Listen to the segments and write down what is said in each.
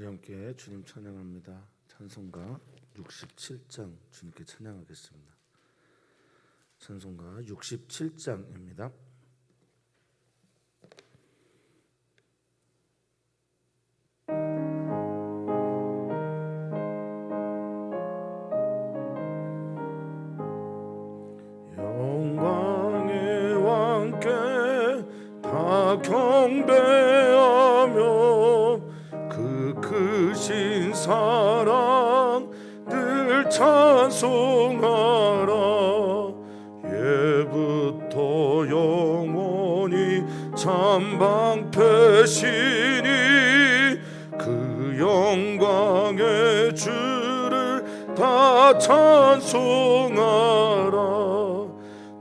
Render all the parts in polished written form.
우리 함께 주님 찬양합니다. 찬송가 67장 주님께 찬양하겠습니다. 찬송가 67장입니다. 영광의 왕께 다 경배하며 그 크신 사랑 늘 찬송하라. 예부터 영원히 참방패시니 그 영광의 주를 다 찬송하라.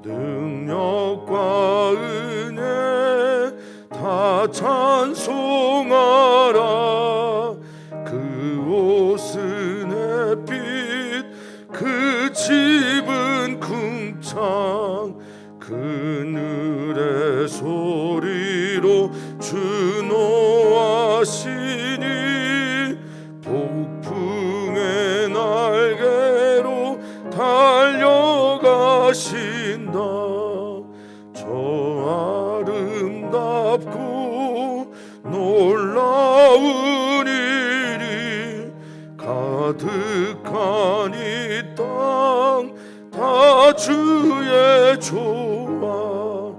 능력과 은혜 다 찬송하라. 그 옷은 햇빛 그 집은 궁창 그늘의 소리로 주노하시니 폭풍의 날개로 달려가신다. 저 아름답고 놀라운 일이 가득한 이 땅 다 주의 조화.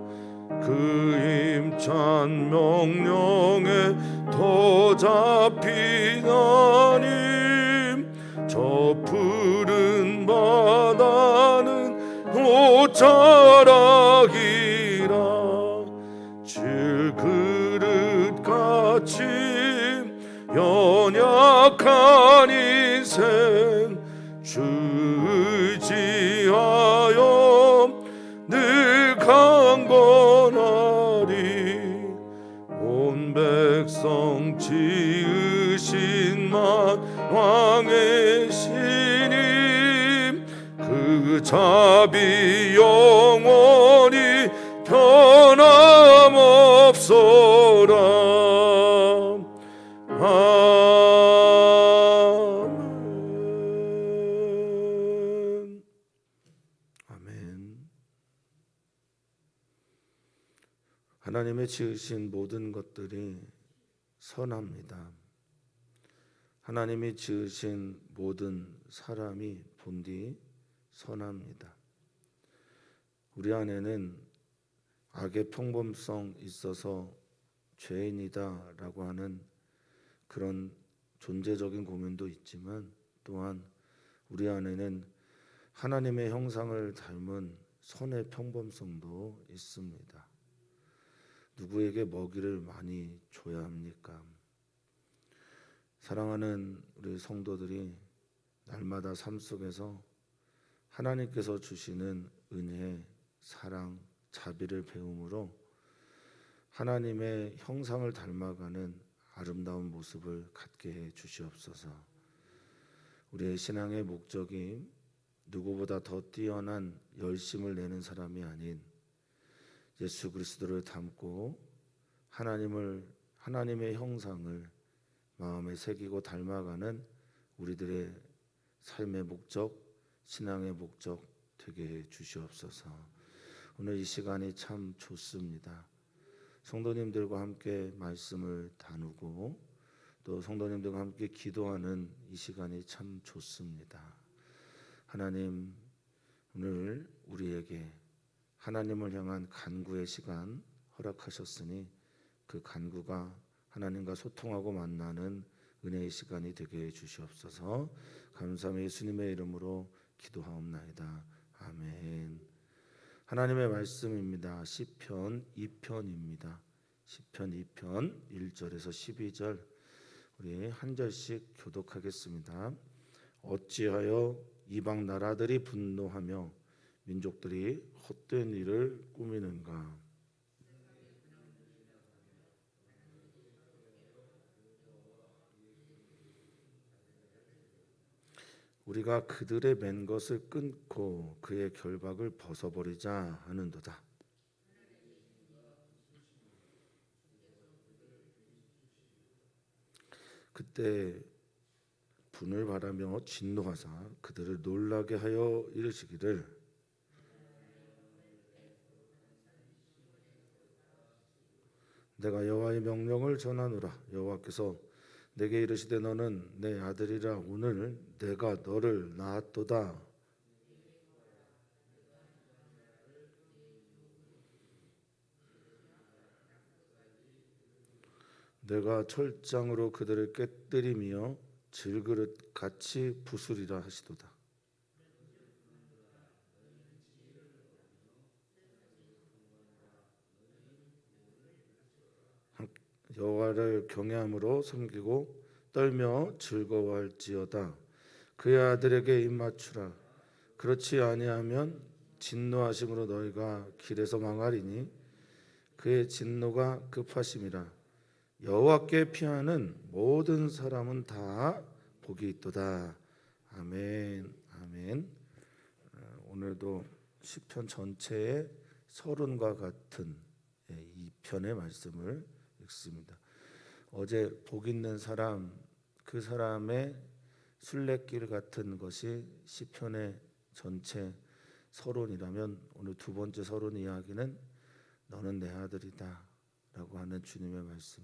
그 힘찬 명령에 더 잡힌 하님 저 푸른 바다는 옷자락이라. 질그릇같이 연약한 인생 주 의지하여 늘 강건하리. 온 백성 지으신 만왕의 신임 그 자비 영원히 변함없소라. 아멘. 하나님의 지으신 모든 것들이 선합니다. 하나님이 지으신 모든 사람이 본디 선합니다. 우리 안에는 악의 평범성 있어서 죄인이다 라고 하는 그런 존재적인 고민도 있지만 또한 우리 안에는 하나님의 형상을 닮은 선의 평범성도 있습니다. 누구에게 먹이를 많이 줘야 합니까? 사랑하는 우리 성도들이 날마다 삶 속에서 하나님께서 주시는 은혜, 사랑, 자비를 배움으로 하나님의 형상을 닮아가는 아름다운 모습을 갖게 해 주시옵소서. 우리의 신앙의 목적이 누구보다 더 뛰어난 열심을 내는 사람이 아닌 예수 그리스도를 닮고 하나님의 형상을 마음에 새기고 닮아가는 우리들의 삶의 목적, 신앙의 목적 되게 해 주시옵소서. 오늘 이 시간이 참 좋습니다. 성도님들과 함께 말씀을 나누고 또 성도님들과 함께 기도하는 이 시간이 참 좋습니다. 하나님, 오늘 우리에게 하나님을 향한 간구의 시간 허락하셨으니 그 간구가 하나님과 소통하고 만나는 은혜의 시간이 되게 해 주시옵소서. 감사함의 예수님의 이름으로 기도하옵나이다. 아멘. 하나님의 말씀입니다. 시편 2편입니다. 시편 2편 1절에서 12절 우리 한 절씩 교독하겠습니다. 어찌하여 이방 나라들이 분노하며 민족들이 헛된 일을 꾸미는가? 우리가 그들의 맨 것을 끊고 그의 결박을 벗어버리자 하는도다. 그때 분을 바라며 진노하사 그들을 놀라게 하여 이르시기를 내가 여호와의 명령을 전하노라. 여호와께서 내게 이르시되 너는 내 아들이라 오늘 내가 너를 낳았도다. 내가 철장으로 그들을 깨뜨리며 질그릇 같이 부수리라 하시도다. 여호와를 경외함으로 섬기고 떨며 즐거워할지어다. 그의 아들에게 입맞추라. 그렇지 아니하면 진노하심으로 너희가 길에서 망하리니 그의 진노가 급하심이라. 여호와께 피하는 모든 사람은 다 복이 있도다. 아멘. 아멘. 오늘도 시편 전체의 서론과 같은 이 편의 말씀을 읽습니다. 어제 복 있는 사람, 그 사람의 순례길 같은 것이 시편의 전체 서론이라면 오늘 두 번째 서론 이야기는 너는 내 아들이다 라고 하는 주님의 말씀.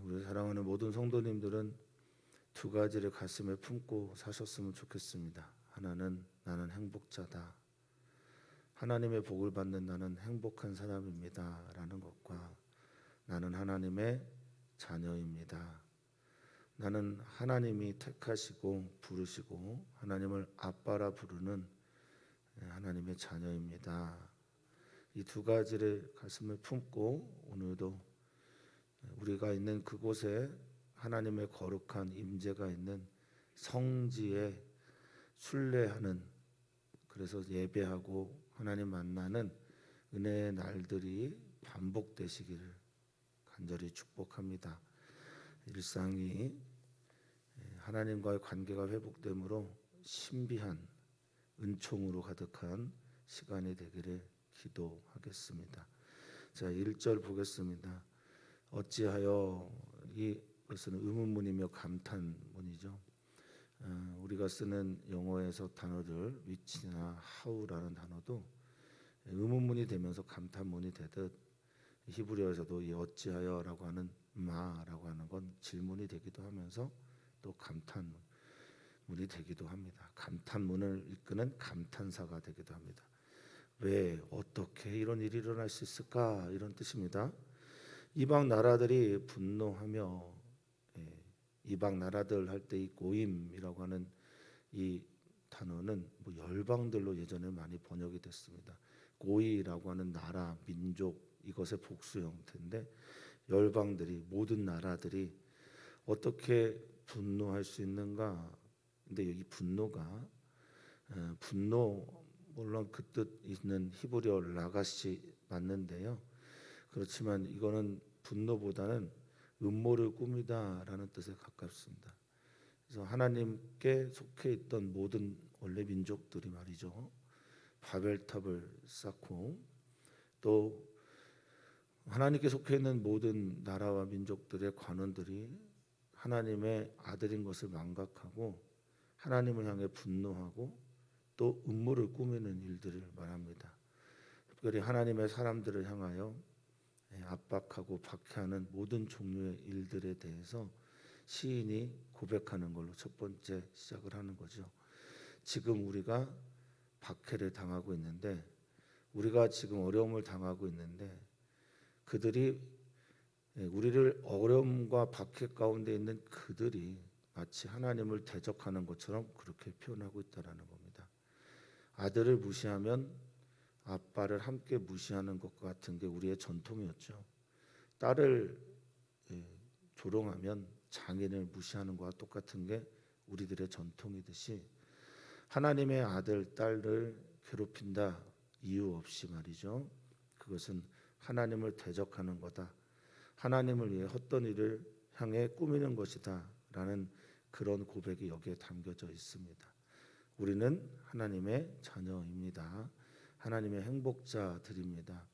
우리 사랑하는 모든 성도님들은 두 가지를 가슴에 품고 사셨으면 좋겠습니다. 하나는 나는 행복자다. 하나님의 복을 받는 나는 행복한 사람입니다 라는 것과 나는 하나님의 자녀입니다. 나는 하나님이 택하시고 부르시고 하나님을 아빠라 부르는 하나님의 자녀입니다. 이 두 가지를 가슴에 품고 오늘도 우리가 있는 그곳에 하나님의 거룩한 임재가 있는 성지에 순례하는, 그래서 예배하고 하나님 만나는 은혜의 날들이 반복되시기를 간절히 축복합니다. 일상이 하나님과의 관계가 회복되므로 신비한 은총으로 가득한 시간이 되기를 기도하겠습니다. 자, 1절 보겠습니다. 어찌하여, 이것은 의문문이며 감탄문이죠. 우리가 쓰는 영어에서 단어들 위치나 how라는 단어도 의문문이 되면서 감탄문이 되듯 히브리어에서도 이 어찌하여라고 하는 마라고 하는 건 질문이 되기도 하면서 또 감탄문이 되기도 합니다. 감탄문을 이끄는 감탄사가 되기도 합니다. 왜 어떻게 이런 일이 일어날 수 있을까, 이런 뜻입니다. 이방 나라들이 분노하며, 이방 나라들 할 때 이 고임이라고 하는 이 단어는 뭐 열방들로 예전에 많이 번역이 됐습니다. 고이라고 하는 나라, 민족, 이것의 복수 형태인데 열방들이, 모든 나라들이 어떻게 분노할 수 있는가? 근데 여기 분노가 분노, 물론 그 뜻 있는 히브리어 라가시 맞는데요. 그렇지만 이거는 분노보다는 음모를 꾸미다라는 뜻에 가깝습니다. 그래서 하나님께 속해 있던 모든 원래 민족들이 말이죠, 바벨탑을 쌓고 또 하나님께 속해 있는 모든 나라와 민족들의 관원들이 하나님의 아들인 것을 망각하고 하나님을 향해 분노하고 또 음모를 꾸미는 일들을 말합니다. 특별히 하나님의 사람들을 향하여 압박하고 박해하는 모든 종류의 일들에 대해서 시인이 고백하는 걸로 첫 번째 시작을 하는 거죠. 지금 우리가 박해를 당하고 있는데, 우리가 지금 어려움을 당하고 있는데 그들이, 우리를 어려움과 박해 가운데 있는 그들이 마치 하나님을 대적하는 것처럼 그렇게 표현하고 있다라는 겁니다. 아들을 무시하면 아빠를 함께 무시하는 것 같은 게 우리의 전통이었죠. 딸을 조롱하면 장인을 무시하는 것과 똑같은 게 우리들의 전통이듯이 하나님의 아들, 딸을 괴롭힌다 이유 없이 말이죠. 그것은 하나님을 대적하는 거다. 하나님을 위해 헛된 일을 향해 꾸미는 것이다 라는 그런 고백이 여기에 담겨져 있습니다. 우리는 하나님의 자녀입니다. 하나님의 행복자들입니다.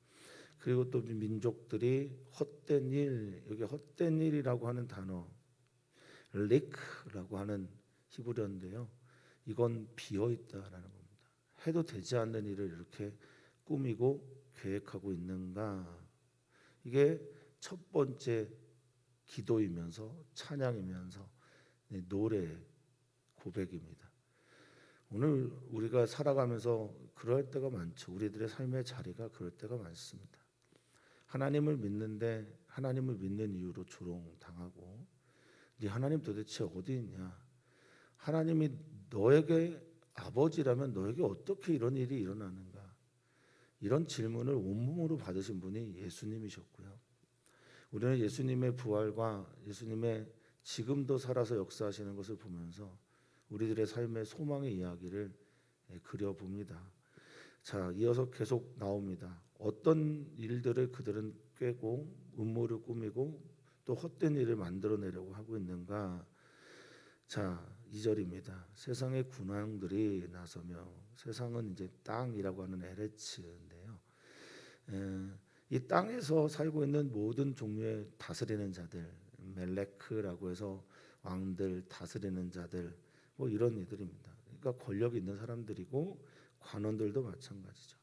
그리고 또 민족들이 헛된 일, 여기 헛된 일이라고 하는 단어, 리크라고 하는 히브리어인데요. 이건 비어 있다라는 겁니다. 해도 되지 않는 일을 이렇게 꾸미고 계획하고 있는가? 이게 첫 번째 기도이면서 찬양이면서 노래 고백입니다. 오늘 우리가 살아가면서 그럴 때가 많죠. 우리들의 삶의 자리가 그럴 때가 많습니다. 하나님을 믿는데 하나님을 믿는 이유로 조롱당하고, 네 하나님 도대체 어디 있냐? 하나님이 너에게 아버지라면 너에게 어떻게 이런 일이 일어나는가? 이런 질문을 온몸으로 받으신 분이 예수님이셨고요. 우리는 예수님의 부활과 예수님의 지금도 살아서 역사하시는 것을 보면서 우리들의 삶의 소망의 이야기를 그려봅니다. 자, 이어서 계속 나옵니다. 어떤 일들을 그들은 꿰고 음모를 꾸미고 또 헛된 일을 만들어내려고 하고 있는가? 자, 2절입니다. 세상의 군왕들이 나서며, 세상은 이제 땅이라고 하는 에레츠인데요. 이 땅에서 살고 있는 모든 종류의 다스리는 자들, 멜레크라고 해서 왕들, 다스리는 자들, 뭐 이런 이들입니다. 그러니까 권력 있는 사람들이고 관원들도 마찬가지죠.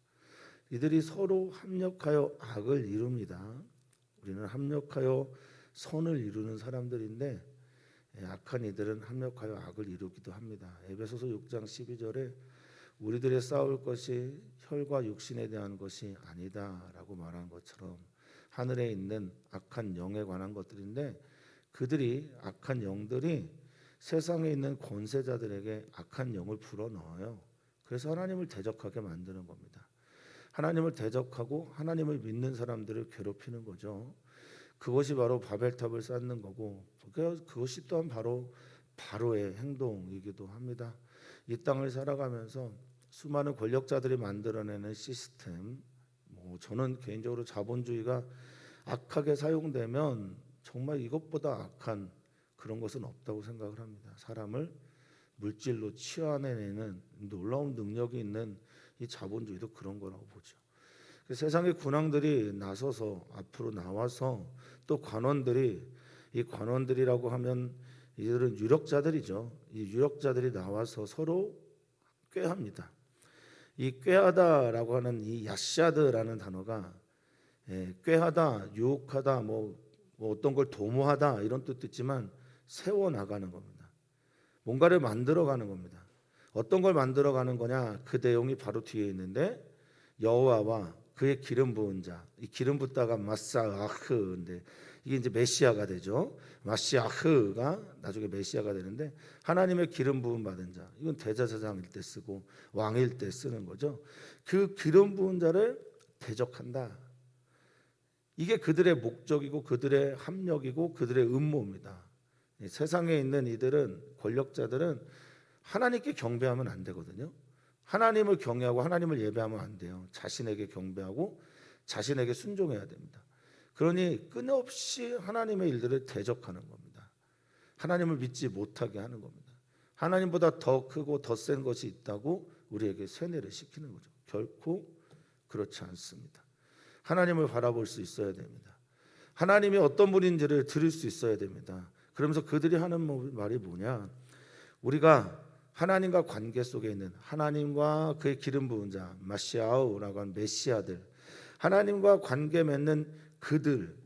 이들이 서로 합력하여 악을 이룹니다. 우리는 합력하여 선을 이루는 사람들인데 악한 이들은 합력하여 악을 이루기도 합니다. 에베소서 6장 12절에 우리들의 싸울 것이 혈과 육신에 대한 것이 아니다라고 말한 것처럼 하늘에 있는 악한 영에 관한 것들인데, 그들이 악한 영들이 세상에 있는 권세자들에게 악한 영을 불어넣어요. 그래서 하나님을 대적하게 만드는 겁니다. 하나님을 대적하고 하나님을 믿는 사람들을 괴롭히는 거죠. 그것이 바로 바벨탑을 쌓는 거고, 그것이 또한 바로 바로의 행동이기도 합니다. 이 땅을 살아가면서 수많은 권력자들이 만들어내는 시스템, 저는 개인적으로 자본주의가 악하게 사용되면 정말 이것보다 악한 그런 것은 없다고 생각을 합니다. 사람을 물질로 치환해내는 놀라운 능력이 있는 이 자본주의도 그런 거라고 보죠. 세상의 군왕들이 나서서 앞으로 나와서 또 관원들이, 이 관원들이라고 하면 이들은 유력자들이죠. 이 유력자들이 나와서 서로 꾀합니다. 이 꾀하다라고 하는 이 야샤드라는 단어가 꾀하다, 유혹하다, 뭐 어떤 걸 도모하다 이런 뜻도 있지만 세워나가는 겁니다. 뭔가를 만들어가는 겁니다. 어떤 걸 만들어가는 거냐? 그 내용이 바로 뒤에 있는데, 여호와와 그의 기름 부은 자, 이 기름 붓다가 마사아흐인데 이게 이제 메시아가 되죠. 마시아흐가 나중에 메시아가 되는데, 하나님의 기름 부음 받은 자, 이건 대제사장일 때 쓰고 왕일 때 쓰는 거죠. 그 기름 부은 자를 대적한다. 이게 그들의 목적이고 그들의 합력이고 그들의 음모입니다. 세상에 있는 이들은, 권력자들은 하나님께 경배하면 안 되거든요. 하나님을 경외하고 하나님을 예배하면 안 돼요. 자신에게 경배하고 자신에게 순종해야 됩니다. 그러니 끊임없이 하나님의 일들을 대적하는 겁니다. 하나님을 믿지 못하게 하는 겁니다. 하나님보다 더 크고 더 센 것이 있다고 우리에게 세뇌를 시키는 거죠. 결코 그렇지 않습니다. 하나님을 바라볼 수 있어야 됩니다. 하나님이 어떤 분인지를 들을 수 있어야 됩니다. 그러면서 그들이 하는 말이 뭐냐? 우리가 하나님과 관계 속에 있는, 하나님과 그의 기름 부은 자, 마시아우라고 하는 메시아들, 하나님과 관계 맺는 그들,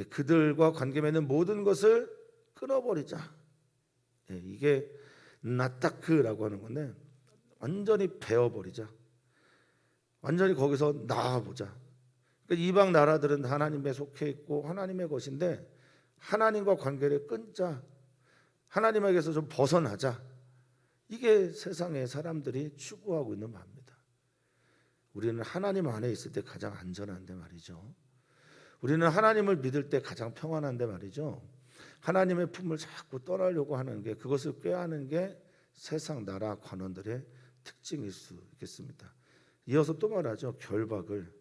그들과 관계 맺는 모든 것을 끊어버리자. 이게 나타크라고 하는 건데, 완전히 베어버리자. 완전히 거기서 나와보자. 그러니까 이방 나라들은 하나님에 속해 있고 하나님의 것인데, 하나님과 관계를 끊자. 하나님에게서 좀 벗어나자. 이게 세상의 사람들이 추구하고 있는 바입니다. 우리는 하나님 안에 있을 때 가장 안전한데 말이죠. 우리는 하나님을 믿을 때 가장 평안한데 말이죠. 하나님의 품을 자꾸 떠나려고 하는 게, 그것을 꾀하는 게 세상 나라 관원들의 특징일 수 있겠습니다. 이어서 또 말하죠. 결박을,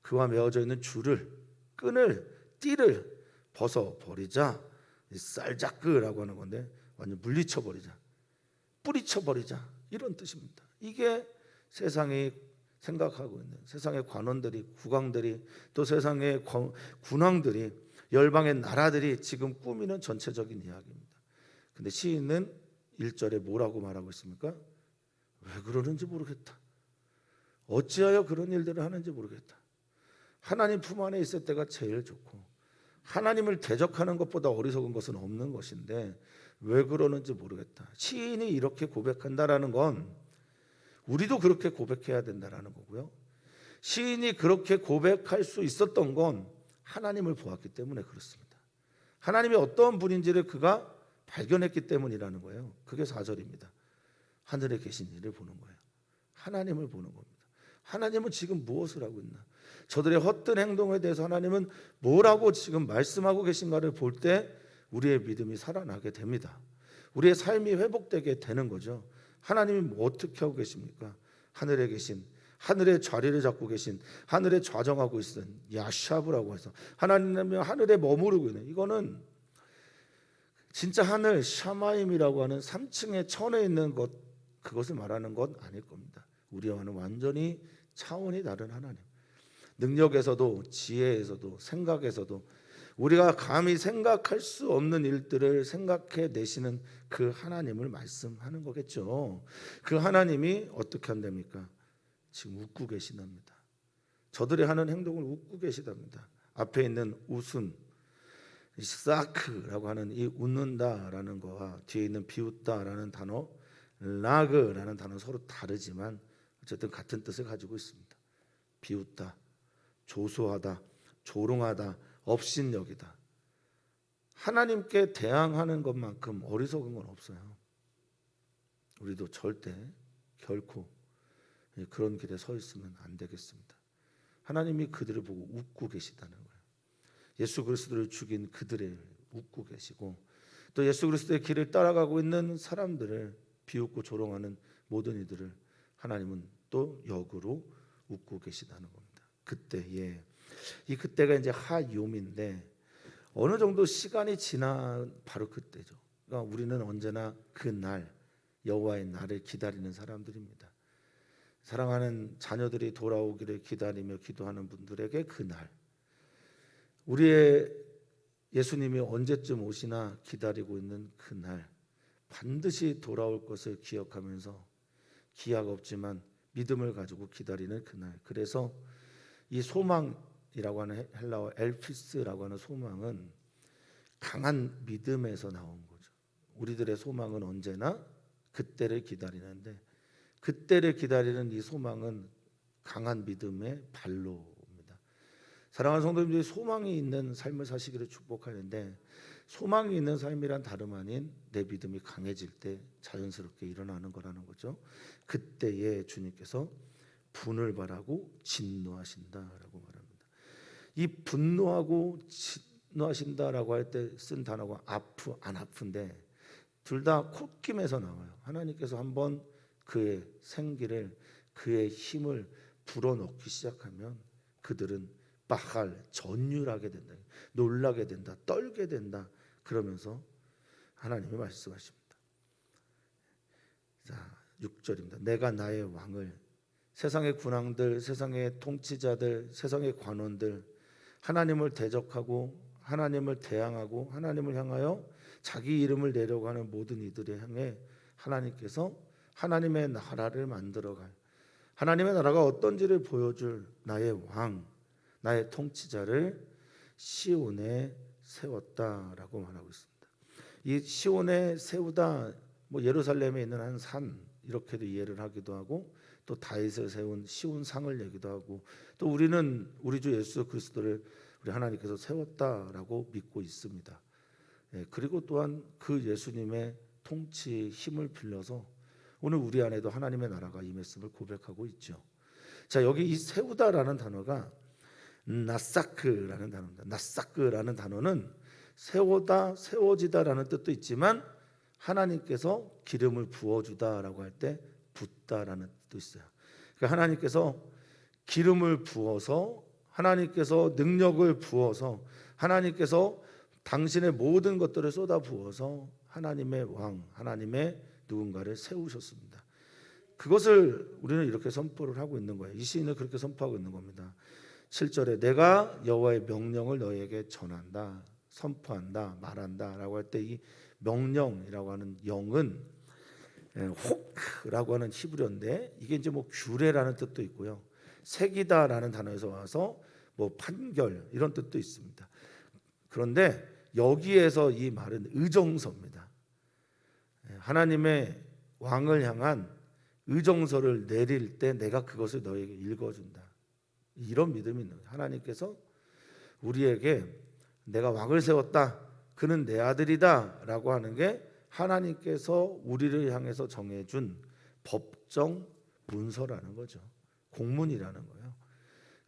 그와 메어져 있는 줄을, 끈을, 띠를 벗어버리자. 쌀자크라고 하는 건데 완전 물리쳐버리자, 뿌리쳐버리자, 이런 뜻입니다. 이게 세상이 생각하고 있는, 세상의 관원들이, 국왕들이, 또 세상의 군왕들이 열방의 나라들이 지금 꾸미는 전체적인 이야기입니다. 근데 시인은 1절에 뭐라고 말하고 있습니까? 왜 그러는지 모르겠다. 어찌하여 그런 일들을 하는지 모르겠다. 하나님 품 안에 있을 때가 제일 좋고 하나님을 대적하는 것보다 어리석은 것은 없는 것인데 왜 그러는지 모르겠다. 시인이 이렇게 고백한다라는 건 우리도 그렇게 고백해야 된다라는 거고요. 시인이 그렇게 고백할 수 있었던 건 하나님을 보았기 때문에 그렇습니다. 하나님이 어떤 분인지를 그가 발견했기 때문이라는 거예요. 그게 4절입니다. 하늘에 계신 이를 보는 거예요. 하나님을 보는 겁니다. 하나님은 지금 무엇을 하고 있나? 저들의 헛된 행동에 대해서 하나님은 뭐라고 지금 말씀하고 계신가를 볼 때 우리의 믿음이 살아나게 됩니다. 우리의 삶이 회복되게 되는 거죠. 하나님이 뭐 어떻게 하고 계십니까? 하늘에 계신, 하늘의 자리를 잡고 계신, 하늘에 좌정하고 있는 야샤브라고 해서 하나님이 하늘에 머무르고 있는, 이거는 진짜 하늘 샤마임이라고 하는 3층의 천에 있는 것, 그것을 말하는 건 아닐 겁니다. 우리와는 완전히 차원이 다른 하나님, 능력에서도 지혜에서도 생각에서도 우리가 감히 생각할 수 없는 일들을 생각해 내시는 그 하나님을 말씀하는 거겠죠. 그 하나님이 어떻게 한답니까? 지금 웃고 계시답니다. 저들이 하는 행동을 웃고 계시답니다. 앞에 있는 웃음, 사크라고 하는 이 웃는다라는 거와 뒤에 있는 비웃다라는 단어, 라그라는 단어는 서로 다르지만 어쨌든 같은 뜻을 가지고 있습니다. 비웃다, 조소하다, 조롱하다, 업신여기다. 하나님께 대항하는 것만큼 어리석은 건 없어요. 우리도 절대 결코 그런 길에 서 있으면 안 되겠습니다. 하나님이 그들을 보고 웃고 계시다는 거예요. 예수 그리스도를 죽인 그들을 웃고 계시고 또 예수 그리스도의 길을 따라가고 있는 사람들을 비웃고 조롱하는 모든 이들을 하나님은 또 역으로 웃고 계시다는 겁니다. 그때에 이 그때가 이제 하욤인데 어느 정도 시간이 지나 바로 그때죠. 그러니까 우리는 언제나 그 날 여호와의 날을 기다리는 사람들입니다. 사랑하는 자녀들이 돌아오기를 기다리며 기도하는 분들에게 그 날, 우리의 예수님이 언제쯤 오시나 기다리고 있는 그 날, 반드시 돌아올 것을 기억하면서 기약 없지만 믿음을 가지고 기다리는 그날. 그래서 이 소망이라고 하는 헬라어 엘피스라고 하는 소망은 강한 믿음에서 나온 거죠. 우리들의 소망은 언제나 그때를 기다리는데 그때를 기다리는 이 소망은 강한 믿음의 발로입니다. 사랑하는 성도님들이 소망이 있는 삶을 사시기를 축복하는데 소망이 있는 삶이란 다름 아닌 내 믿음이 강해질 때 자연스럽게 일어나는 거라는 거죠. 그때에 주님께서 분을 바라고 진노하신다라고 말합니다. 이 분노하고 진노하신다라고 할 때 쓴 단어가 안 아픈데 둘 다 콧김에서 나와요. 하나님께서 한번 그의 생기를, 그의 힘을 불어넣기 시작하면 그들은 바할 전율하게 된다, 놀라게 된다, 떨게 된다. 그러면서 하나님이 말씀하십니다. 자, 6절입니다. 내가 나의 왕을 세상의 군왕들, 세상의 통치자들, 세상의 관원들, 하나님을 대적하고 하나님을 대항하고 하나님을 향하여 자기 이름을 내려가는 모든 이들을 향해 하나님께서 하나님의 나라를 만들어갈, 하나님의 나라가 어떤지를 보여줄 나의 왕, 나의 통치자를 시온에 세웠다라고 말하고 있습니다. 이 시온에 세우다, 뭐 예루살렘에 있는 한 산 이렇게도 이해를 하기도 하고 또 다윗을 세운 시온상을 얘기도 하고 또 우리는 우리 주 예수 그리스도를 우리 하나님께서 세웠다라고 믿고 있습니다. 그리고 또한 그 예수님의 통치 힘을 빌려서 오늘 우리 안에도 하나님의 나라가 임했음을 고백하고 있죠. 자, 여기 이 세우다라는 단어가 나사크라는 단어입니다. 나사크라는 단어는 세우다, 세워지다라는 뜻도 있지만 하나님께서 기름을 부어주다라고 할 때 붓다라는 뜻도 있어요. 그러니까 하나님께서 기름을 부어서, 하나님께서 능력을 부어서, 하나님께서 당신의 모든 것들을 쏟아 부어서 하나님의 왕, 하나님의 누군가를 세우셨습니다. 그것을 우리는 이렇게 선포를 하고 있는 거예요. 이 시인은 그렇게 선포하고 있는 겁니다. 7절에 내가 여호와의 명령을 너에게 전한다, 선포한다, 말한다라고 할 때 이 명령이라고 하는 영은 호크라고 하는 히브리어인데 이게 이제 뭐 규례라는 뜻도 있고요. 색이다라는 단어에서 와서 뭐 판결 이런 뜻도 있습니다. 그런데 여기에서 이 말은 의정서입니다. 하나님의 왕을 향한 의정서를 내릴 때 내가 그것을 너에게 읽어준다. 이런 믿음이 있는 거예요. 하나님께서 우리에게 내가 왕을 세웠다. 그는 내 아들이다. 라고 하는 게 하나님께서 우리를 향해서 정해준 법정 문서라는 거죠. 공문이라는 거예요.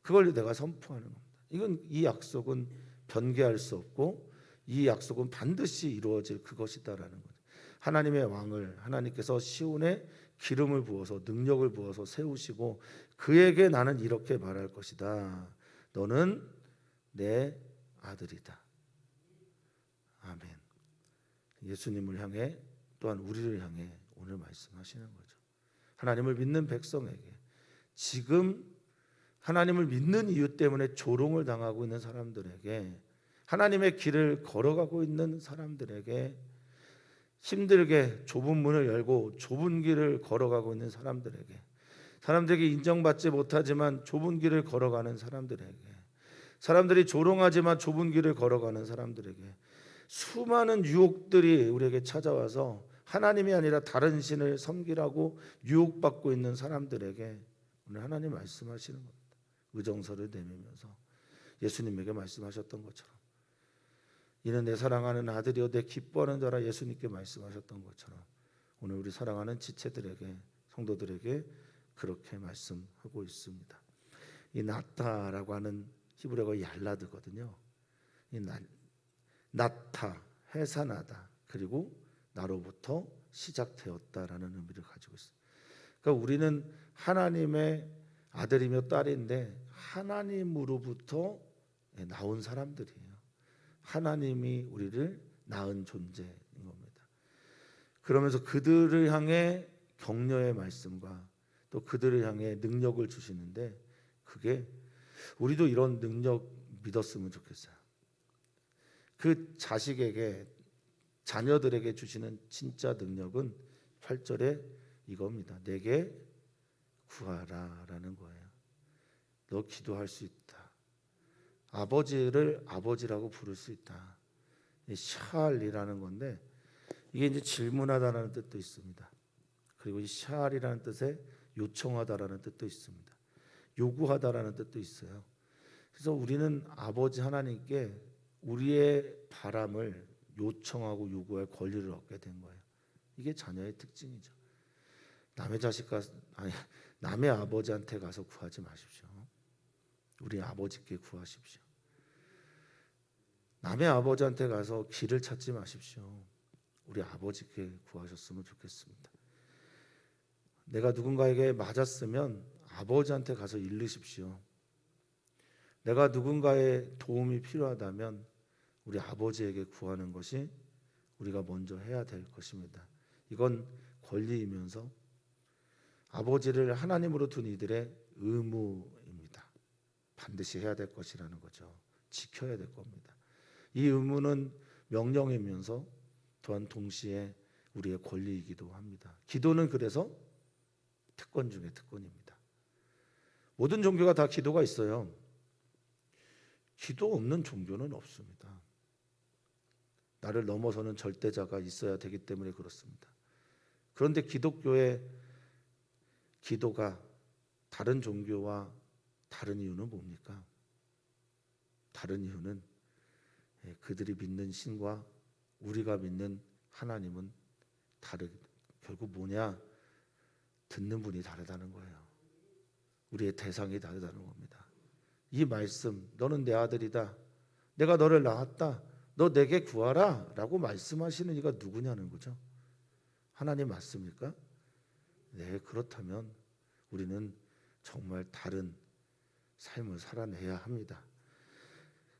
그걸 내가 선포하는 겁니다. 이 약속은 변개할 수 없고 이 약속은 반드시 이루어질 그것이다라는 거죠. 하나님의 왕을 하나님께서 시온에 기름을 부어서 능력을 부어서 세우시고 그에게 나는 이렇게 말할 것이다. 너는 내 아들이다. 아멘. 예수님을 향해 또한 우리를 향해 오늘 말씀하시는 거죠. 하나님을 믿는 백성에게 지금 하나님을 믿는 이유 때문에 조롱을 당하고 있는 사람들에게 하나님의 길을 걸어가고 있는 사람들에게 힘들게 좁은 문을 열고 좁은 길을 걸어가고 있는 사람들에게 인정받지 못하지만 좁은 길을 걸어가는 사람들에게 사람들이 조롱하지만 좁은 길을 걸어가는 사람들에게 수많은 유혹들이 우리에게 찾아와서 하나님이 아니라 다른 신을 섬기라고 유혹받고 있는 사람들에게 오늘 하나님 말씀하시는 겁니다. 의정서를 내밀면서 예수님에게 말씀하셨던 것처럼 이는 내 사랑하는 아들이요 내 기뻐하는 자라 예수님께 말씀하셨던 것처럼 오늘 우리 사랑하는 지체들에게 성도들에게 그렇게 말씀하고 있습니다. 이 나타라고 하는 히브리어가 얄라드거든요. 이 나타, 해산하다 그리고 나로부터 시작되었다라는 의미를 가지고 있습니다. 그러니까 우리는 하나님의 아들이며 딸인데 하나님으로부터 나온 사람들이에요. 하나님이 우리를 낳은 존재인 겁니다. 그러면서 그들을 향해 격려의 말씀과 또 그들을 향해 능력을 주시는데 그게 우리도 이런 능력 믿었으면 좋겠어요. 그 자식에게 자녀들에게 주시는 진짜 능력은 8절에 이겁니다. 내게 구하라라는 거예요. 너 기도할 수 있다. 아버지를 아버지라고 부를 수 있다. 샤알이라는 건데 이게 이제 질문하다라는 뜻도 있습니다. 그리고 이 샤알이라는 뜻에 요청하다라는 뜻도 있습니다. 요구하다라는 뜻도 있어요. 그래서 우리는 아버지 하나님께 우리의 바람을 요청하고 요구할 권리를 얻게 된 거예요. 이게 자녀의 특징이죠. 남의 아버지한테 가서 구하지 마십시오. 우리 아버지께 구하십시오. 남의 아버지한테 가서 길을 찾지 마십시오. 우리 아버지께 구하셨으면 좋겠습니다. 내가 누군가에게 맞았으면 아버지한테 가서 일르십시오. 내가 누군가의 도움이 필요하다면 우리 아버지에게 구하는 것이 우리가 먼저 해야 될 것입니다. 이건 권리이면서 아버지를 하나님으로 둔 이들의 의무입니다. 반드시 해야 될 것이라는 거죠. 지켜야 될 겁니다. 이 의무는 명령이면서 또한 동시에 우리의 권리이기도 합니다. 기도는 그래서 특권 중에 특권입니다. 모든 종교가 다 기도가 있어요. 기도 없는 종교는 없습니다. 나를 넘어서는 절대자가 있어야 되기 때문에 그렇습니다. 그런데 기독교의 기도가 다른 종교와 다른 이유는 뭡니까? 다른 이유는 그들이 믿는 신과 우리가 믿는 하나님은 결국 뭐냐? 듣는 분이 다르다는 거예요. 우리의 대상이 다르다는 겁니다. 이 말씀, 너는 내 아들이다. 내가 너를 낳았다. 너 내게 구하라 라고 말씀하시는 이가 누구냐는 거죠. 하나님 맞습니까? 네, 그렇다면 우리는 정말 다른 삶을 살아내야 합니다.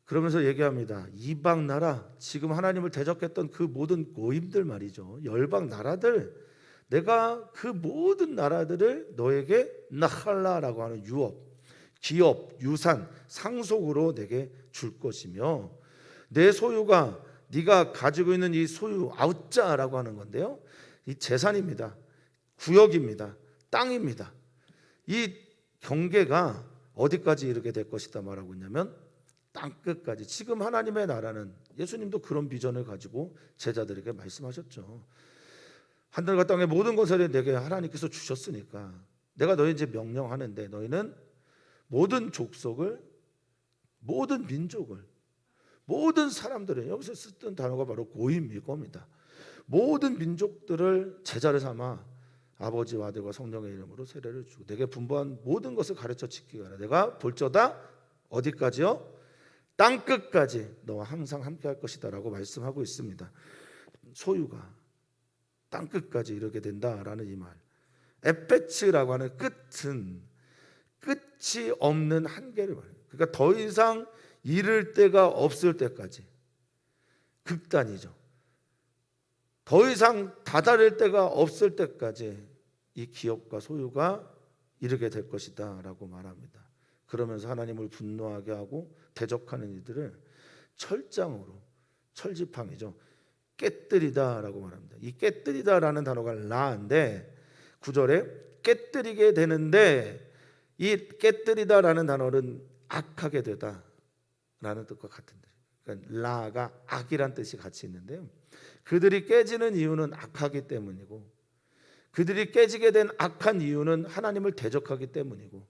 그러면서 얘기합니다. 이방 나라, 지금 하나님을 대적했던 그 모든 고임들 말이죠. 열방 나라들, 내가 그 모든 나라들을 너에게 나할라라고 하는 유업, 기업, 유산, 상속으로 내게 줄 것이며 내 소유가 네가 가지고 있는 이 소유 아웃자라고 하는 건데요. 이 재산입니다. 구역입니다. 땅입니다. 이 경계가 어디까지 이르게 될 것이다 말하고 있냐면 땅끝까지. 지금 하나님의 나라는 예수님도 그런 비전을 가지고 제자들에게 말씀하셨죠. 하늘과 땅의 모든 것을 내게 하나님께서 주셨으니까 내가 너희 이제 명령하는데 너희는 모든 족속을, 모든 민족을, 모든 사람들을, 여기서 쓰던 단어가 바로 고임이겁니다. 모든 민족들을 제자를 삼아 아버지와 아들과 성령의 이름으로 세례를 주고 내게 분부한 모든 것을 가르쳐 지키게 하라. 내가 볼저다 어디까지요? 땅끝까지 너와 항상 함께 할 것이다 라고 말씀하고 있습니다. 소유가 땅끝까지 이르게 된다라는 이 말. 에페츠라고 하는 끝은 끝이 없는 한계를 말해요. 그러니까 더 이상 이를 때가 없을 때까지, 극단이죠. 더 이상 다다를 때가 없을 때까지 이 기업과 소유가 이르게 될 것이다 라고 말합니다. 그러면서 하나님을 분노하게 하고 대적하는 이들을 철장으로, 철지팡이죠, 깨뜨리다 라고 말합니다. 이 깨뜨리다 라는 단어가 라인데 9절에 깨뜨리게 되는데 이 깨뜨리다 라는 단어는 악하게 되다 라는 뜻과 같은 뜻. 그러니까 라가 악이란 뜻이 같이 있는데요. 그들이 깨지는 이유는 악하기 때문이고 그들이 깨지게 된 악한 이유는 하나님을 대적하기 때문이고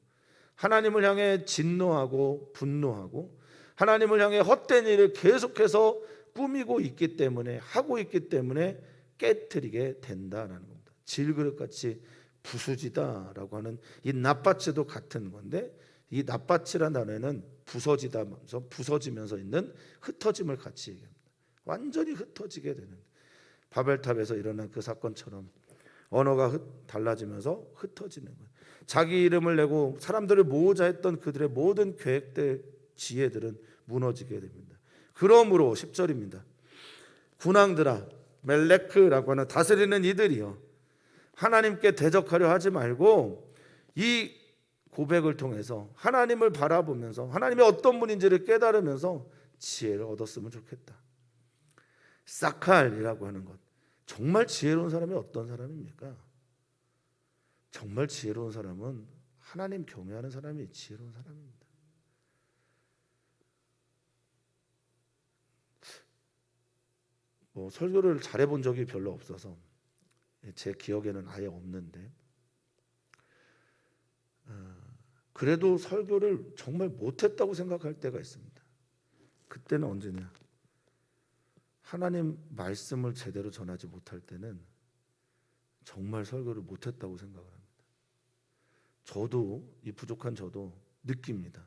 하나님을 향해 진노하고 분노하고 하나님을 향해 헛된 일을 계속해서 꾸미고 있기 때문에, 하고 있기 때문에 깨트리게 된다라는 겁니다. 질그릇같이 부수지다라고 하는 이 낫바츠도 같은 건데 이 낫바츠란 단어에는 부서지면서 있는 흩어짐을 같이 얘기합니다. 완전히 흩어지게 되는, 바벨탑에서 일어난 그 사건처럼 언어가 달라지면서 흩어지는 거예요. 자기 이름을 내고 사람들을 모으자 했던 그들의 모든 계획들, 지혜들은 무너지게 됩니다. 그러므로 10절입니다. 군왕들아, 멜레크라고 하는 다스리는 이들이요, 하나님께 대적하려 하지 말고 이 고백을 통해서 하나님을 바라보면서 하나님이 어떤 분인지를 깨달으면서 지혜를 얻었으면 좋겠다. 사칼이라고 하는 것, 정말 지혜로운 사람이 어떤 사람입니까? 정말 지혜로운 사람은 하나님 경외하는 사람이 지혜로운 사람입니다. 설교를 잘해본 적이 별로 없어서 제 기억에는 아예 없는데 그래도 설교를 정말 못했다고 생각할 때가 있습니다. 그때는 언제냐? 하나님 말씀을 제대로 전하지 못할 때는 정말 설교를 못했다고 생각을 합니다. 저도, 이 부족한 저도 느낍니다.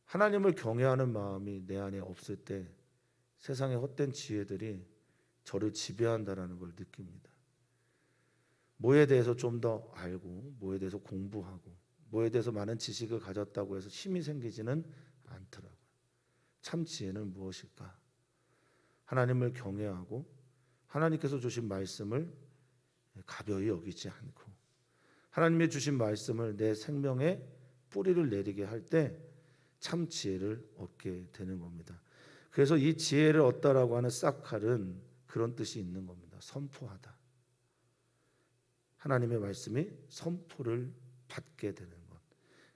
하나님을 경외하는 마음이 내 안에 없을 때 세상의 헛된 지혜들이 저를 지배한다는 걸 느낍니다. 뭐에 대해서 좀 더 알고, 뭐에 대해서 공부하고, 뭐에 대해서 많은 지식을 가졌다고 해서 힘이 생기지는 않더라고요. 참 지혜는 무엇일까? 하나님을 경외하고 하나님께서 주신 말씀을 가벼이 여기지 않고 하나님이 주신 말씀을 내 생명에 뿌리를 내리게 할 때 참 지혜를 얻게 되는 겁니다. 그래서 이 지혜를 얻다라고 하는 사칼은 그런 뜻이 있는 겁니다. 선포하다. 하나님의 말씀이 선포를 받게 되는 것,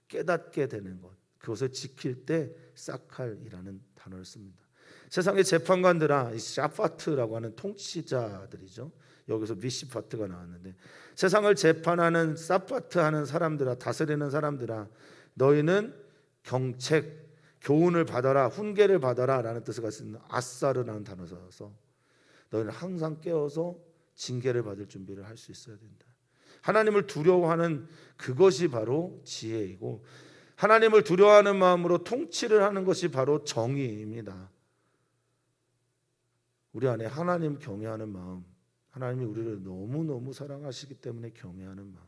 깨닫게 되는 것, 그것을 지킬 때 사칼이라는 단어를 씁니다. 세상의 재판관들아, 이 샤파트라고 하는 통치자들이죠. 여기서 미시파트가 나왔는데 세상을 재판하는 사파트 하는 사람들아, 다스리는 사람들아, 너희는 경책, 교훈을 받아라, 훈계를 받아라 라는 뜻을 가지고 있는 아사르라는 단어를 써서 너희는 항상 깨어서 징계를 받을 준비를 할 수 있어야 된다. 하나님을 두려워하는 그것이 바로 지혜이고 하나님을 두려워하는 마음으로 통치를 하는 것이 바로 정의입니다. 우리 안에 하나님 경외하는 마음, 하나님이 우리를 너무너무 사랑하시기 때문에 경외하는 마음,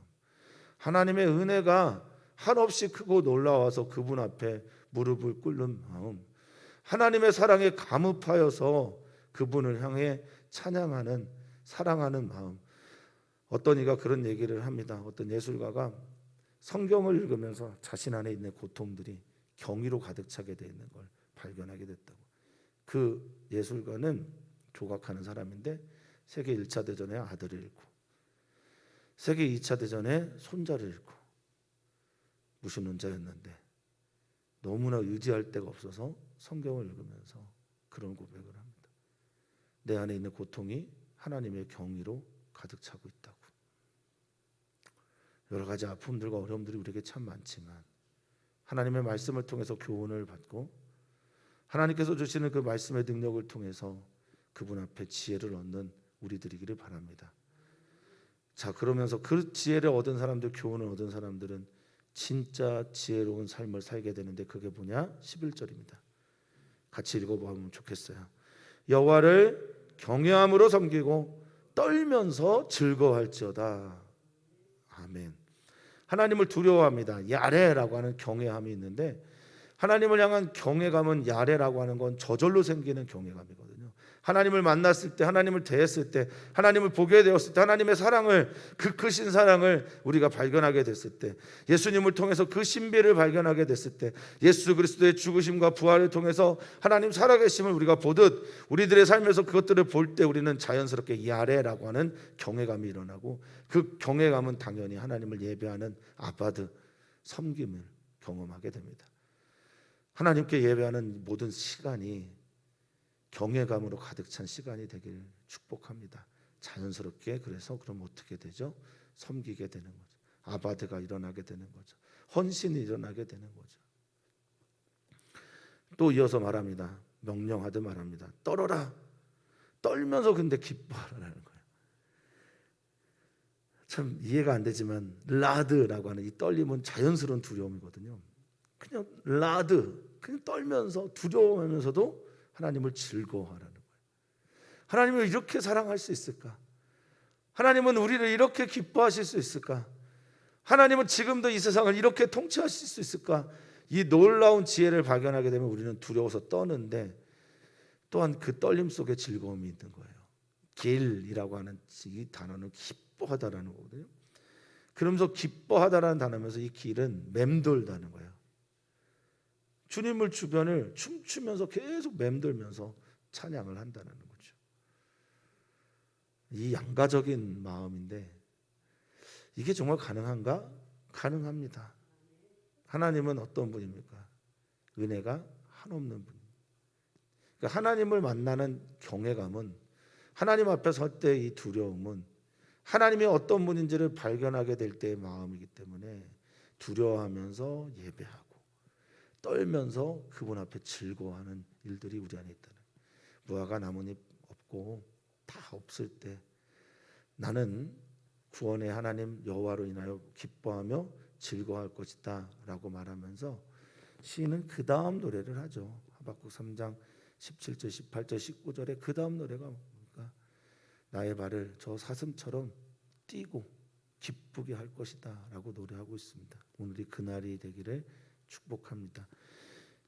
하나님의 은혜가 한없이 크고 놀라워서 그분 앞에 무릎을 꿇는 마음, 하나님의 사랑에 감흡하여서 그분을 향해 찬양하는, 사랑하는 마음. 어떤 이가 그런 얘기를 합니다. 어떤 예술가가 성경을 읽으면서 자신 안에 있는 고통들이 경이로 가득 차게 돼 있는 걸 발견하게 됐다고. 그 예술가는 조각하는 사람인데 세계 1차 대전에 아들을 잃고 세계 2차 대전에 손자를 잃고 무신론자였는데 너무나 의지할 데가 없어서 성경을 읽으면서 그런 고백을 합니다. 내 안에 있는 고통이 하나님의 경의로 가득 차고 있다고. 여러 가지 아픔들과 어려움들이 우리에게 참 많지만 하나님의 말씀을 통해서 교훈을 받고 하나님께서 주시는 그 말씀의 능력을 통해서 그분 앞에 지혜를 얻는 우리들이기를 바랍니다. 자, 그러면서 그 지혜를 얻은 사람들, 교훈을 얻은 사람들은 진짜 지혜로운 삶을 살게 되는데 그게 뭐냐? 11절입니다. 같이 읽어보면 좋겠어요. 여호와를 경외함으로 섬기고 떨면서 즐거워할지어다. 아멘. 하나님을 두려워합니다. 야레라고 하는 경외함이 있는데 하나님을 향한 경외감은 야레라고 하는 건 저절로 생기는 경외감이거든요. 하나님을 만났을 때, 하나님을 대했을 때, 하나님을 보게 되었을 때, 하나님의 사랑을, 그 크신 사랑을 우리가 발견하게 됐을 때, 예수님을 통해서 그 신비를 발견하게 됐을 때, 예수 그리스도의 죽으심과 부활을 통해서 하나님 살아계심을 우리가 보듯 우리들의 삶에서 그것들을 볼 때 우리는 자연스럽게 야레라고 하는 경외감이 일어나고 그 경외감은 당연히 하나님을 예배하는 아바드, 섬김을 경험하게 됩니다. 하나님께 예배하는 모든 시간이 경외감으로 가득 찬 시간이 되길 축복합니다. 자연스럽게 그래서 그럼 어떻게 되죠? 섬기게 되는 거죠. 아바드가 일어나게 되는 거죠. 헌신이 일어나게 되는 거죠. 또 이어서 말합니다. 명령하듯 말합니다. 떨어라. 떨면서 근데 기뻐하라는 거예요. 참 이해가 안 되지만 라드라고 하는 이 떨림은 자연스러운 두려움이거든요. 그냥 라드, 그냥 떨면서 두려워하면서도 하나님을 즐거워하라는 거예요. 하나님을 이렇게 사랑할 수 있을까? 하나님은 우리를 이렇게 기뻐하실 수 있을까? 하나님은 지금도 이 세상을 이렇게 통치하실 수 있을까? 이 놀라운 지혜를 발견하게 되면 우리는 두려워서 떠는데 또한 그 떨림 속에 즐거움이 있는 거예요. 길이라고 하는 이 단어는 기뻐하다라는 거거든요. 그러면서 기뻐하다라는 단어면서 이 길은 맴돌다는 거예요. 주님을 주변을 춤추면서 계속 맴돌면서 찬양을 한다는 거죠. 이 양가적인 마음인데 이게 정말 가능한가? 가능합니다. 하나님은 어떤 분입니까? 은혜가 한없는 분. 그러니까 하나님을 만나는 경외감은 하나님 앞에 설 때 이 두려움은 하나님이 어떤 분인지를 발견하게 될 때의 마음이기 때문에 두려워하면서 예배하고 떨면서 그분 앞에 즐거워하는 일들이 우리 안에 있다는 거예요. 무화과 나뭇잎 없고 다 없을 때 나는 구원의 하나님 여호와로 인하여 기뻐하며 즐거워할 것이다 라고 말하면서 시인은 그 다음 노래를 하죠. 하박국 3장 17절 18절 19절에 그 다음 노래가 뭡니까? 나의 발을 저 사슴처럼 뛰고 기쁘게 할 것이다 라고 노래하고 있습니다. 오늘이 그날이 되기를 축복합니다.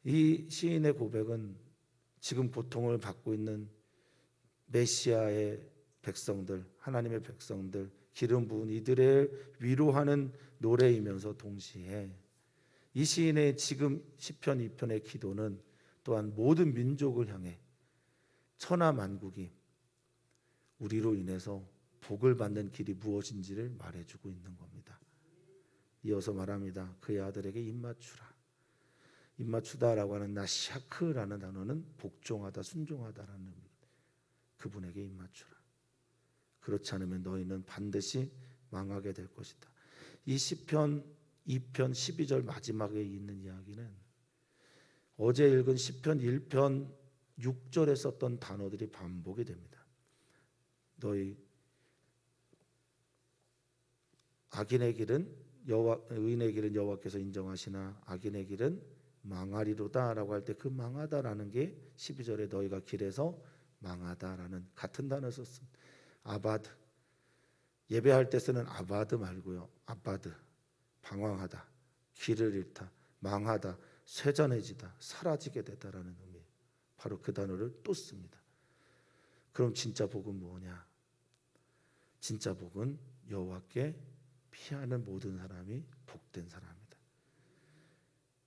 이 시인의 고백은 지금 고통을 받고 있는 메시아의 백성들, 하나님의 백성들, 기름 부은 이들을 위로하는 노래이면서 동시에 이 시인의 지금 시편 2편의 기도는 또한 모든 민족을 향해 천하 만국이 우리로 인해서 복을 받는 길이 무엇인지를 말해주고 있는 겁니다. 이어서 말합니다. 그의 아들에게 입맞추라. 입맞추다라고 하는 나시아크라는 단어는 복종하다, 순종하다라는 의미입니다. 그분에게 입맞추라. 그렇지 않으면 너희는 반드시 망하게 될 것이다. 이 시편 2편 12절 마지막에 있는 이야기는 어제 읽은 시편 1편 6절에 썼던 단어들이 반복이 됩니다. 너희 악인의 길은 의인의 길은 여호와께서 인정하시나 악인의 길은 망하리로다라고 할 때 그 망하다라는 게 12절에 너희가 길에서 망하다라는 같은 단어를 썼습니다. 아바드, 예배할 때 쓰는 아바드 말고요. 아바드, 방황하다, 길을 잃다, 망하다, 쇠잔해지다, 사라지게 되다라는 의미. 바로 그 단어를 또 씁니다. 그럼 진짜 복은 뭐냐? 진짜 복은 여호와께 피하는 모든 사람이 복된 사람이다.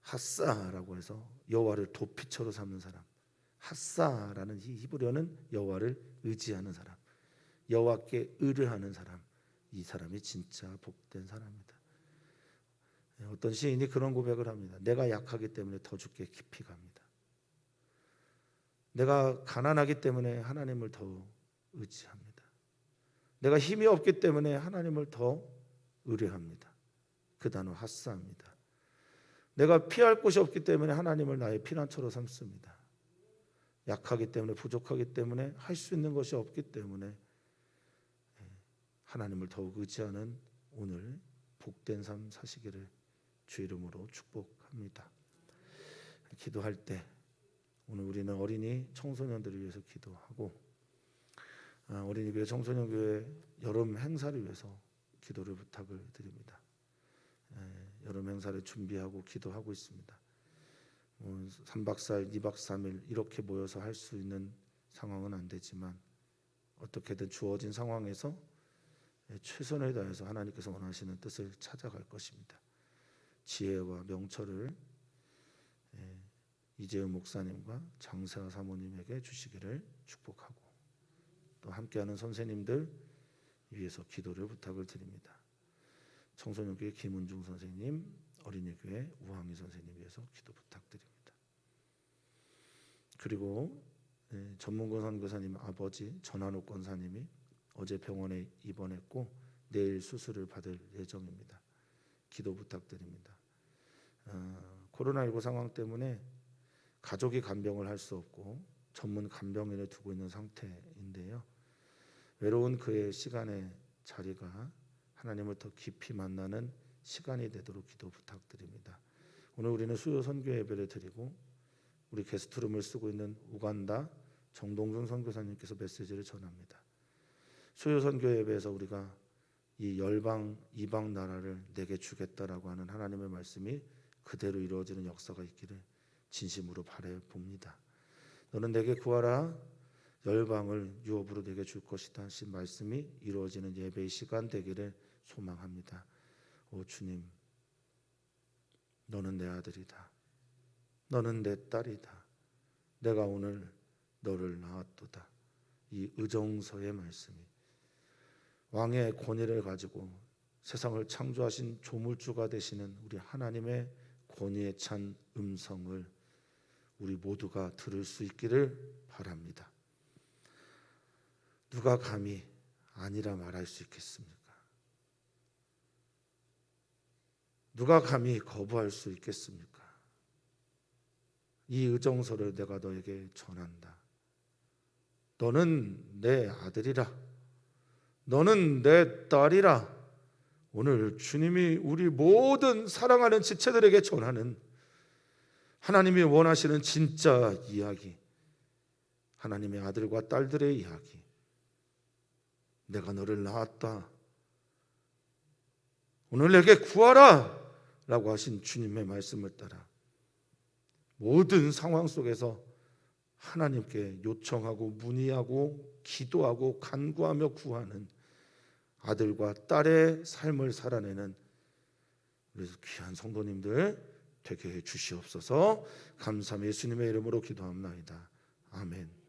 하사라고 해서 여호와를 도피처로 삼는 사람. 하사라는 이 히브리어는 여호와를 의지하는 사람, 여호와께 의뢰하는 사람. 이 사람이 진짜 복된 사람이다. 어떤 시인이 그런 고백을 합니다. 내가 약하기 때문에 더 주께 깊이 갑니다. 내가 가난하기 때문에 하나님을 더 의지합니다. 내가 힘이 없기 때문에 하나님을 더 의뢰합니다. 그 단어 하사입니다. 내가 피할 곳이 없기 때문에 하나님을 나의 피난처로 삼습니다. 약하기 때문에, 부족하기 때문에, 할 수 있는 것이 없기 때문에 하나님을 더욱 의지하는 오늘 복된 삶 사시기를 주 이름으로 축복합니다. 기도할 때 오늘 우리는 어린이 청소년들을 위해서 기도하고 어린이교회 청소년교회 여름 행사를 위해서 기도를 부탁을 드립니다. 여름 행사를 준비하고 기도하고 있습니다. 3박 4일, 2박 3일 이렇게 모여서 할 수 있는 상황은 안 되지만 어떻게든 주어진 상황에서 최선을 다해서 하나님께서 원하시는 뜻을 찾아갈 것입니다. 지혜와 명철을 이재훈 목사님과 장세아 사모님에게 주시기를 축복하고 또 함께하는 선생님들 위해서 기도를 부탁을 드립니다. 청소년교회 김은중 선생님, 어린이교회 우항희 선생님 위해서 기도 부탁드립니다. 그리고 전문권 선교사님 아버지 전한옥 권사님이 어제 병원에 입원했고 내일 수술을 받을 예정입니다. 기도 부탁드립니다. 코로나19 상황 때문에 가족이 간병을 할 수 없고 전문 간병인을 두고 있는 상태인데요. 외로운 그의 시간의 자리가 하나님을 더 깊이 만나는 시간이 되도록 기도 부탁드립니다. 오늘 우리는 수요 선교 예배를 드리고 우리 게스트룸을 쓰고 있는 우간다 정동준 선교사님께서 메시지를 전합니다. 수요 선교 예배에서 우리가 이 열방 이방 나라를 내게 주겠다라고 하는 하나님의 말씀이 그대로 이루어지는 역사가 있기를 진심으로 바라봅니다. 봅니다. 너는 내게 구하라 열방을 유업으로 내게 줄 것이다 하신 말씀이 이루어지는 예배의 시간 되기를 소망합니다. 오 주님, 너는 내 아들이다. 너는 내 딸이다. 내가 오늘 너를 낳았도다. 이 의정서의 말씀이 왕의 권위를 가지고 세상을 창조하신 조물주가 되시는 우리 하나님의 권위에 찬 음성을 우리 모두가 들을 수 있기를 바랍니다. 누가 감히 아니라 말할 수 있겠습니까? 누가 감히 거부할 수 있겠습니까? 이 의정서를 내가 너에게 전한다. 너는 내 아들이라. 너는 내 딸이라. 오늘 주님이 우리 모든 사랑하는 지체들에게 전하는 하나님이 원하시는 진짜 이야기, 하나님의 아들과 딸들의 이야기. 내가 너를 낳았다. 오늘 내게 구하라 라고 하신 주님의 말씀을 따라 모든 상황 속에서 하나님께 요청하고 문의하고 기도하고 간구하며 구하는 아들과 딸의 삶을 살아내는 그래서 귀한 성도님들 되게 해 주시옵소서. 감사함 예수님의 이름으로 기도합니다. 아멘.